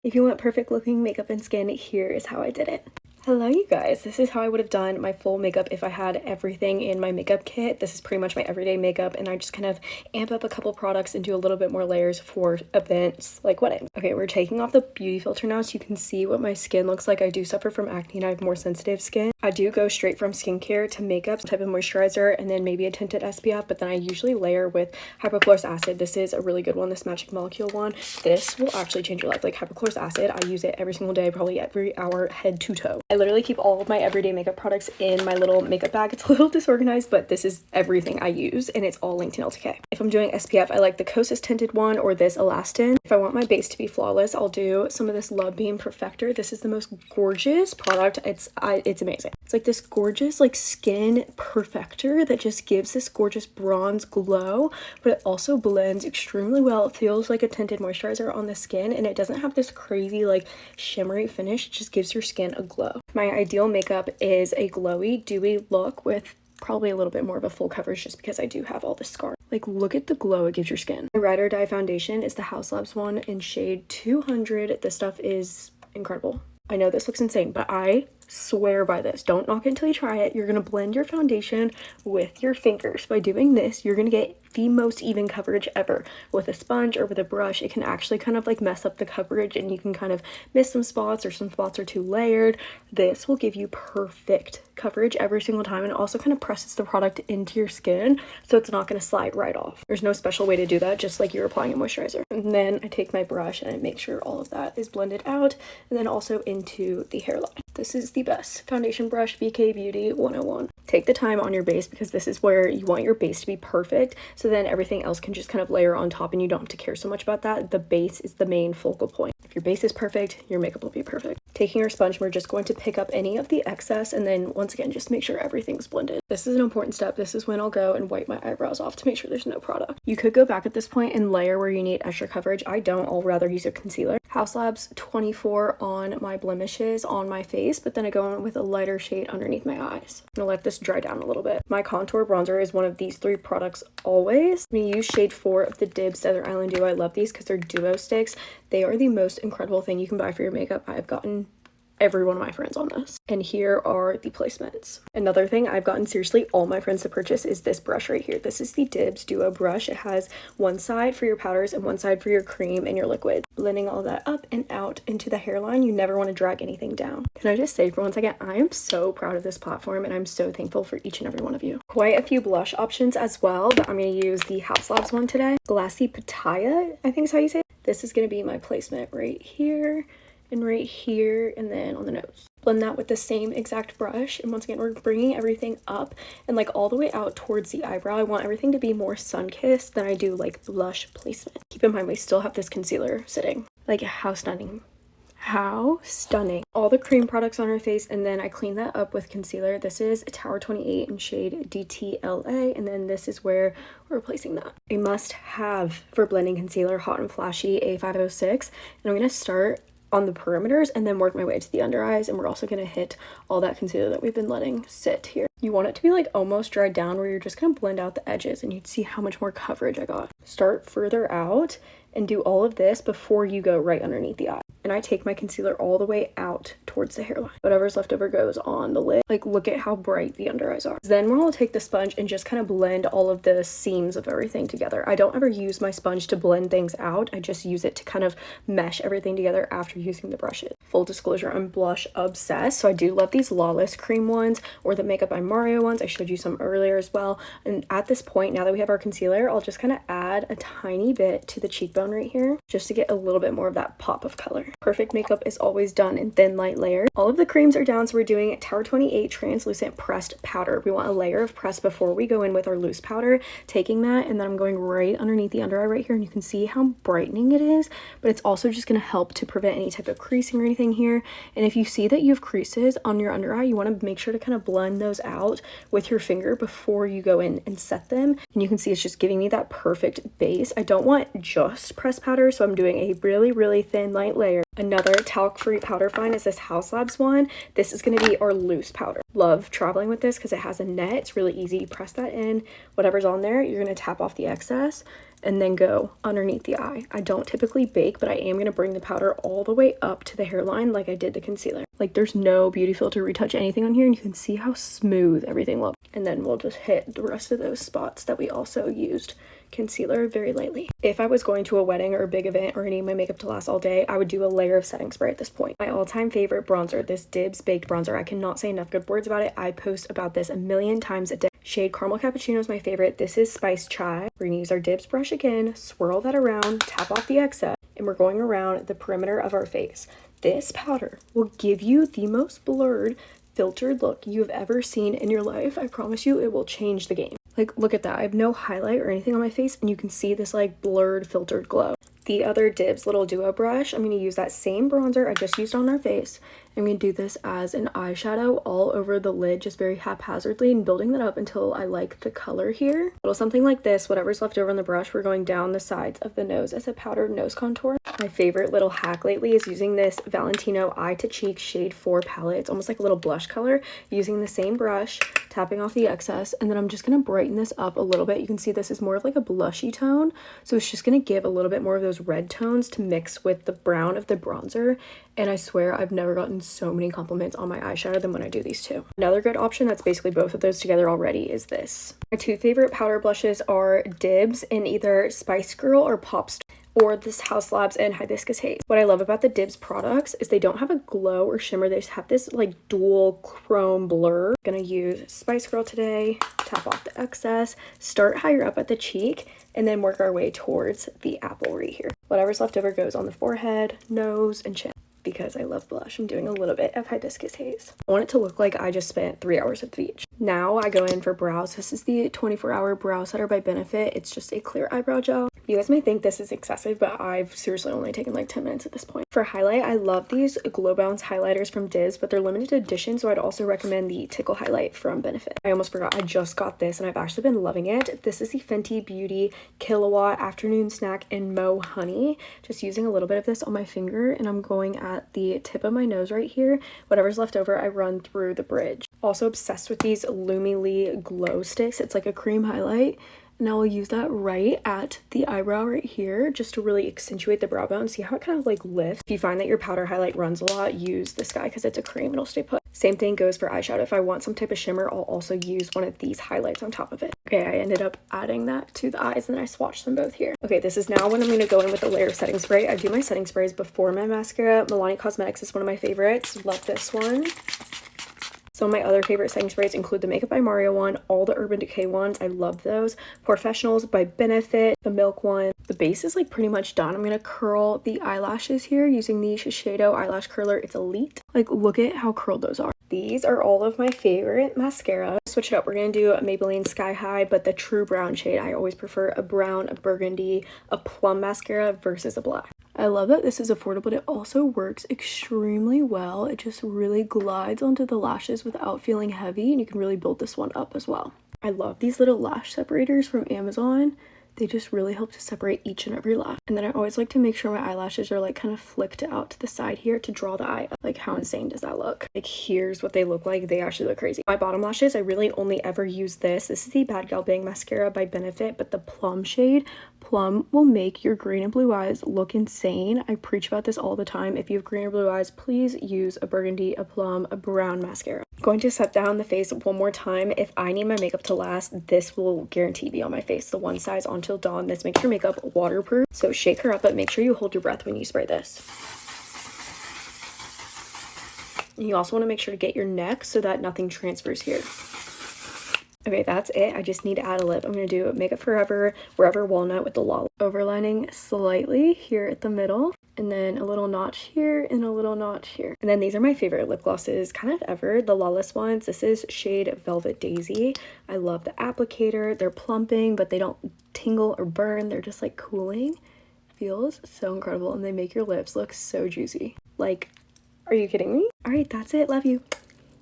If you want perfect looking makeup and skin, here is how I did it. Hello you guys, this is how I would have done my full makeup if I had everything in my makeup kit. This is pretty much my everyday makeup, and I just kind of amp up a couple products and do a little bit more layers for events like weddings. Okay, we're taking off the beauty filter now so you can see what my skin looks like. I do suffer from acne and I have more sensitive skin. I do go straight from skincare to makeup, some type of moisturizer, and then maybe a tinted SPF, but then I usually layer with hypochlorous acid. This is a really good one, this Magic Molecule one. This will actually change your life. Like hypochlorous acid, I use it every single day, probably every hour, head to toe. I literally keep all of my everyday makeup products in my little makeup bag. It's a little disorganized, but this is everything I use, and it's all linked in LTK. If I'm doing SPF, I like the Kosas tinted one or this Elastin. If I want my base to be flawless, I'll do some of this Love Beam Perfector. This is the most gorgeous product. It's amazing. It's like this gorgeous like skin perfector that just gives this gorgeous bronze glow, but it also blends extremely well. It feels like a tinted moisturizer on the skin, and it doesn't have this crazy like shimmery finish. It just gives your skin a glow. My ideal makeup is a glowy, dewy look with probably a little bit more of a full coverage just because I do have all this scar. Like, look at the glow it gives your skin. My Ride or Die foundation is the House Labs one in shade 200. This stuff is incredible. I know this looks insane, but I swear by this. Don't knock it until you try it. You're going to blend your foundation with your fingers. By doing this, you're going to get the most even coverage ever. With a sponge or with a brush, it can actually kind of like mess up the coverage, and you can kind of miss some spots, or some spots are too layered. This will give you perfect coverage every single time, and it also kind of presses the product into your skin so it's not going to slide right off. There's no special way to do that, just like you're applying a moisturizer. And then I take my brush and I make sure all of that is blended out, and then also into the hairline. This is the best foundation brush, BK Beauty 101. Take the time on your base because this is where you want your base to be perfect, so then everything else can just kind of layer on top and you don't have to care so much about that. The base is the main focal point. If your base is perfect, your makeup will be perfect. Taking our sponge, we're just going to pick up any of the excess, and then once again just make sure everything's blended. This is an important step. This is when I'll go and wipe my eyebrows off to make sure there's no product. You could go back at this point and layer where you need extra coverage. I don't. I'll rather use a concealer. House Labs 24 on my blemishes on my face, but then I go in with a lighter shade underneath my eyes. I'm gonna let this dry down a little bit. My contour bronzer is one of these three products always. I'm gonna use shade 4 of the Dibs Desert Island Duo. I love these because they're duo sticks. They are the most incredible thing you can buy for your makeup. I've gotten every one of my friends on this, and here are the placements. Another thing I've gotten seriously all my friends to purchase is this brush right here. This is the Dibs Duo brush. It has one side for your powders and one side for your cream and your liquid. Blending all that up and out into the hairline. You never want to drag anything down. Can I just say for one second, I am so proud of this platform, and I'm so thankful for each and every one of you. Quite a few blush options as well, but I'm going to use the House Labs one today. Glassy Pitaya, I think is how you say it. This is going to be my placement right here and right here, and then on the nose. Blend that with the same exact brush, and once again we're bringing everything up and like all the way out towards the eyebrow. I want everything to be more sun-kissed than I do like blush placement. Keep in mind we still have this concealer sitting. Like, how stunning. How stunning. All the cream products on her face, and then I clean that up with concealer. This is Tower 28 in shade DTLA, and then this is where we're replacing that. A must have for blending concealer, Hot and Flashy A506, and I'm gonna start on the perimeters and then work my way to the under eyes, and we're also going to hit all that concealer that we've been letting sit here. You want it to be like almost dried down, where you're just going to blend out the edges, and you'd see how much more coverage I got. Start further out and do all of this before you go right underneath the eye. And I take my concealer all the way out towards the hairline. Whatever's left over goes on the lid. Like, look at how bright the under eyes are. Then we'll take the sponge and just kind of blend all of the seams of everything together. I don't ever use my sponge to blend things out. I just use it to kind of mesh everything together after using the brushes. Full disclosure, I'm blush obsessed, so I do love these Lawless cream ones or the Makeup by Mario ones. I showed you some earlier as well. And at this point, now that we have our concealer, I'll just kind of add a tiny bit to the cheekbone right here just to get a little bit more of that pop of color. Perfect makeup is always done in thin, light layers. All of the creams are down, so we're doing Tower 28 translucent pressed powder. We want a layer of press before we go in with our loose powder. Taking that, and then I'm going right underneath the under eye right here, and you can see how brightening it is, but it's also just going to help to prevent any type of creasing or anything here. And if you see that you have creases on your under eye, you want to make sure to kind of blend those out with your finger before you go in and set them. And you can see it's just giving me that perfect base. I don't want just pressed powder, so I'm doing a really, really thin, light layer. Another talc-free powder find is this House Labs one. This is going to be our loose powder. Love traveling with this because it has a net. It's really easy. You press that in, whatever's on there, you're going to tap off the excess, and then go underneath the eye. I don't typically bake, but I am going to bring the powder all the way up to the hairline like I did the concealer. Like there's no beauty filter retouch anything on here, and you can see how smooth everything looks. And then we'll just hit the rest of those spots that we also used concealer very lightly. If I was going to a wedding or a big event or need my makeup to last all day, I would do a layer of setting spray at this point. My all-time favorite bronzer, this Dibs Baked Bronzer. I cannot say enough good words about it. I post about this a million times a day. Shade Caramel Cappuccino is my favorite. This is Spice Chai. We're gonna use our Dibs brush again, swirl that around, tap off the excess, and we're going around the perimeter of our face. This powder will give you the most blurred, filtered look you've ever seen in your life. I promise you, it will change the game. Like, look at that. I have no highlight or anything on my face, and you can see this like blurred, filtered glow. The other Dibs little duo brush, I'm going to use that same bronzer I just used on our face. I'm going to do this as an eyeshadow all over the lid, just very haphazardly, and building that up until I like the color here. A little something like this, whatever's left over on the brush, we're going down the sides of the nose as a powdered nose contour. My favorite little hack lately is using this Valentino Eye to Cheek Shade 4 palette. It's almost like a little blush color, using the same brush, tapping off the excess, and then I'm just going to brighten this up a little bit. You can see this is more of like a blushy tone, so it's just going to give a little bit more of those red tones to mix with the brown of the bronzer. And I swear I've never gotten so many compliments on my eyeshadow than when I do these two. Another good option that's basically both of those together already is this. My two favorite powder blushes are Dibs in either Spice Girl or Pop Star, or this House Labs and Hibiscus Haze. What I love about the Dibs products is they don't have a glow or shimmer. They just have this like dual chrome blur. I'm gonna use Spice Girl today, tap off the excess, start higher up at the cheek, and then work our way towards the apple right here. Whatever's left over goes on the forehead, nose, and chin. Because I love blush, I'm doing a little bit of Hibiscus Haze. I want it to look like I just spent 3 hours at the beach. Now I go in for brows. This is the 24-hour brow setter by Benefit. It's just a clear eyebrow gel. You guys may think this is excessive, but I've seriously only taken like 10 minutes at this point. For highlight, I love these Glow Bounce highlighters from Dibs, but they're limited edition, so I'd also recommend the Tickle highlight from Benefit. I almost forgot, I just got this and I've actually been loving it. This is the Fenty Beauty Kilowatt Afternoon Snack in Mo Honey. Just using a little bit of this on my finger, and I'm going at the tip of my nose right here. Whatever's left over, I run through the bridge. Also obsessed with these Lumily glow sticks. It's like a cream highlight. Now I'll use that right at the eyebrow right here just to really accentuate the brow bone. See how it kind of like lifts? If you find that your powder highlight runs a lot, use this guy because it's a cream. It'll stay put. Same thing goes for eyeshadow. If I want some type of shimmer, I'll also use one of these highlights on top of it. Okay, I ended up adding that to the eyes and then I swatched them both here. Okay, this is now when I'm going to go in with a layer of setting spray. I do my setting sprays before my mascara. Milani Cosmetics is one of my favorites. Love this one. Some of my other favorite setting sprays include the Makeup by Mario one, all the Urban Decay ones. I love those. Professionals by Benefit, the Milk one. The base is like pretty much done. I'm going to curl the eyelashes here using the Shiseido eyelash curler. It's Elite. Like, look at how curled those are. These are all of my favorite mascara. Switch it up. We're going to do a Maybelline Sky High, but the true brown shade. I always prefer a brown, a burgundy, a plum mascara versus a black. I love that this is affordable, but it also works extremely well. It just really glides onto the lashes without feeling heavy, and you can really build this one up as well. I love these little lash separators from Amazon. They just really help to separate each and every lash. And then I always like to make sure my eyelashes are like kind of flicked out to the side here to draw the eye up. Like, how insane does that look? Like, here's what they look like. They actually look crazy. My bottom lashes, I really only ever use this. This is the Bad Gal Bang mascara by Benefit, but the plum shade. Plum will make your green and blue eyes look insane. I preach about this all the time. If you have green or blue eyes, please use a burgundy, a plum, a brown mascara. Going to set down the face one more time. If I need my makeup to last, this will guarantee be on my face. The One Size On Till Dawn. This makes your makeup waterproof. So shake her up, but make sure you hold your breath when you spray this. And you also want to make sure to get your neck so that nothing transfers here. Okay, that's it. I just need to add a lip. I'm going to do Makeup Forever Wherever Walnut with the Lala. Overlining slightly here at the middle. And then a little notch here and a little notch here. And then these are my favorite lip glosses kind of ever. The Lawless ones. This is shade Velvet Daisy. I love the applicator. They're plumping, but they don't tingle or burn. They're just like cooling. Feels so incredible. And they make your lips look so juicy. Like, are you kidding me? All right, that's it. Love you.